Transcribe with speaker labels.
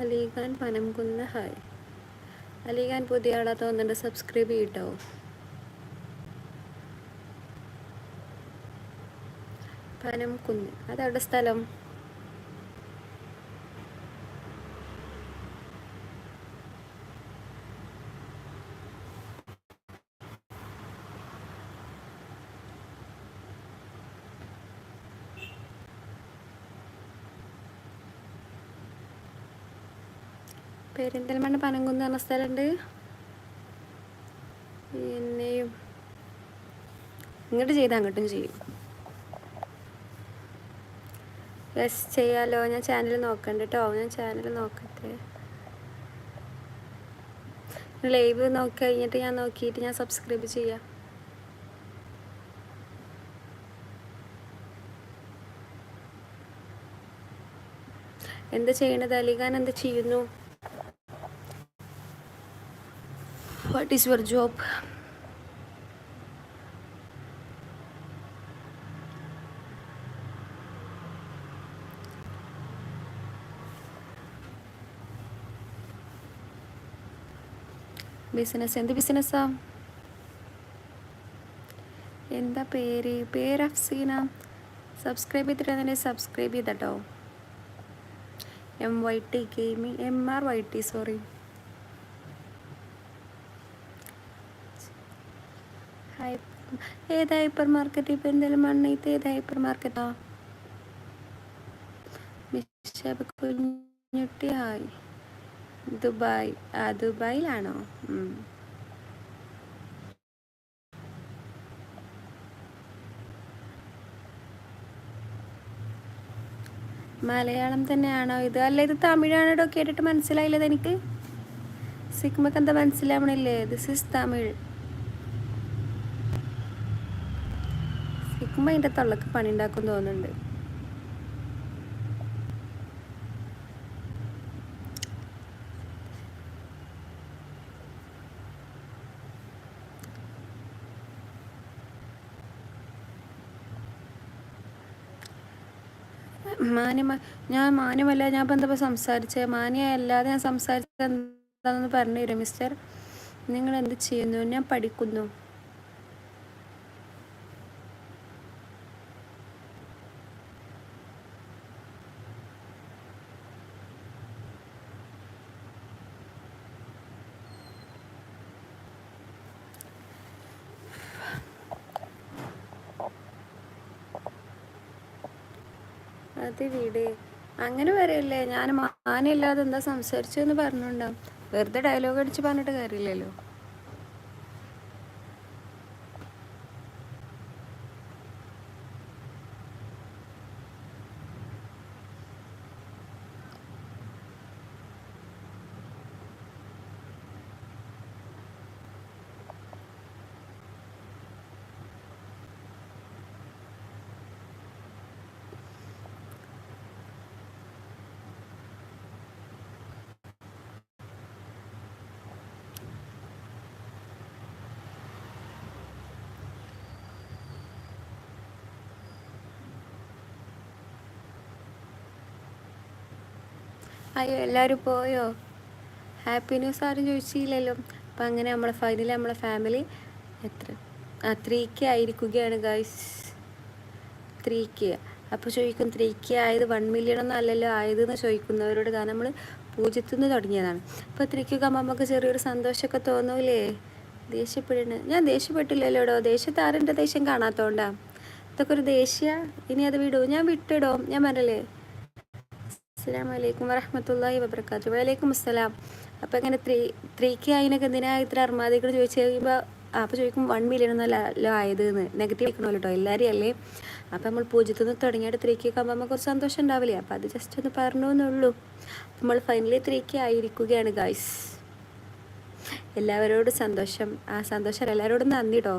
Speaker 1: Ali Khan പനംകുന്ന് hi. Ali Khan പുതിയ ആളാ തോന്നുന്നുണ്ട്, സബ്സ്ക്രൈബ് ചെയ്യട്ടോ. പനംകുന്ന് അതവിടെ സ്ഥലം? പെരിന്തൽമണ്ണ പനംകുന്ന് പറഞ്ഞ സ്ഥലമുണ്ട്. പിന്നെയും ഇങ്ങോട്ട് ചെയ്താൽ അങ്ങോട്ടും ചെയ്യും. യെസ് ചെയ്യാലോ. ഞാൻ ചാനൽ നോക്കണ്ട കേട്ടോ, ഞാൻ ചാനൽ നോക്കട്ടെ. ലൈവ് നോക്കി കഴിഞ്ഞിട്ട് ഞാൻ നോക്കിയിട്ട് ഞാൻ സബ്സ്ക്രൈബ് ചെയ്യാം. എന്താ ചെയ്യണത്? അലിഖാൻ എന്ത് ചെയ്യുന്നു? What is your job? Business. എന്ത് ബിസിനസ്സാ? എന്താ പേര് അഫ്സീന. സബ്സ്ക്രൈബ് ചെയ്തിട്ട് സബ്സ്ക്രൈബ് ചെയ്തട്ടോ. MYT gaming, MRYT sorry. ഏതാ ഹൈപ്പർ മാർക്കറ്റ്? ഇപ്പം എന്തെങ്കിലും മണ്ണീത്ത് ഏതാ ഹൈപ്പർ മാർക്കറ്റാ? മിഷബ് കുഞ്ഞുട്ടി ഹായ്. ദുബായ്. ദുബായിലാണോ? മലയാളം തന്നെയാണോ ഇത്? അല്ല, ഇത് തമിഴാണോ? കേട്ടിട്ട് മനസ്സിലായില്ലത് എനിക്ക്. സിഗ്മക്ക് എന്താ മനസ്സിലാവണില്ലേ? This is Tamil. സിഗ്മ അതിൻ്റെ തൊള്ളക്ക് പണി ഉണ്ടാക്കും തോന്നുന്നുണ്ട്. ഞാൻ മാന്യമല്ല. ഞാൻ ഇപ്പം എന്താ സംസാരിച്ചത്? മാന്യമല്ലാതെ ഞാൻ സംസാരിച്ചത് എന്താണെന്ന് പറഞ്ഞു തരും മിസ്റ്റർ. നിങ്ങൾ എന്ത് ചെയ്യുന്നു? ഞാൻ പഠിക്കുന്നു. അത് വീട് അങ്ങനെ പറയല്ലേ. ഞാൻ മാനയില്ലാതെ എന്താ സംസാരിച്ചതെന്ന് പറഞ്ഞുണ്ടാവും. വെറുതെ ഡയലോഗ് അടിച്ച് പറഞ്ഞിട്ട് കാര്യമില്ലല്ലോ. അയ്യോ, എല്ലാവരും പോയോ? ഹാപ്പി ന്യൂസ് ആരും ചോദിച്ചില്ലല്ലോ. അപ്പം അങ്ങനെ നമ്മളെ ഫാമിലി എത്ര 3K ആയിരിക്കുകയാണ് ഗൈസ്. 3K. അപ്പോൾ ചോദിക്കും 3K ആയത് 1 million ഒന്നും അല്ലല്ലോ ആയതെന്ന് ചോദിക്കുന്നവരോട്. കാരണം നമ്മൾ 0 നിന്ന് തുടങ്ങിയതാണ്. അപ്പോൾ 3K ആകുമ്പോൾ നമുക്ക് ചെറിയൊരു സന്തോഷമൊക്കെ തോന്നൂലേ? ദേഷ്യപ്പെടുന്നു. ഞാൻ ദേഷ്യപ്പെട്ടില്ലല്ലോടോ. ദേഷ്യത്തെ ആരെൻ്റെ ദേഷ്യം കാണാത്തോണ്ടാ? ഇതൊക്കെ ഒരു ദേഷ്യ. ഇനി അത് വിടും, ഞാൻ വിട്ടിടും. ഞാൻ പറഞ്ഞല്ലേ. അസ്സലാമലൈക്കും വറഹ്മത്തുള്ളാഹി വബറകാതുഹു. വലൈക്കും അസ്സലാം. അപ്പോൾ ഇങ്ങനെ 3K അതിനൊക്കെ എന്തിനാ ഇത്ര അർമാദികൾ ചോദിച്ചു കഴിയുമ്പോൾ അപ്പോൾ ചോദിക്കും 1 million ഒന്നല്ലോ ആയതെന്ന്. നെഗറ്റീവ് ആയിക്കണമല്ലോ കേട്ടോ, എല്ലാവരും അല്ലേ. അപ്പോൾ നമ്മൾ 0 നിന്ന് തുടങ്ങിയിട്ട് 3K ആകുമ്പോൾ നമുക്ക് കുറച്ച് സന്തോഷം ഉണ്ടാവില്ലേ? അപ്പോൾ അത് ജസ്റ്റ് ഒന്ന് പറഞ്ഞു എന്നുള്ളൂ. നമ്മൾ ഫൈനലി 3K ആയിരിക്കുകയാണ് ഗായ്സ്. എല്ലാവരോടും സന്തോഷം. ആ സന്തോഷം എല്ലാവരോടും നന്ദി കേട്ടോ.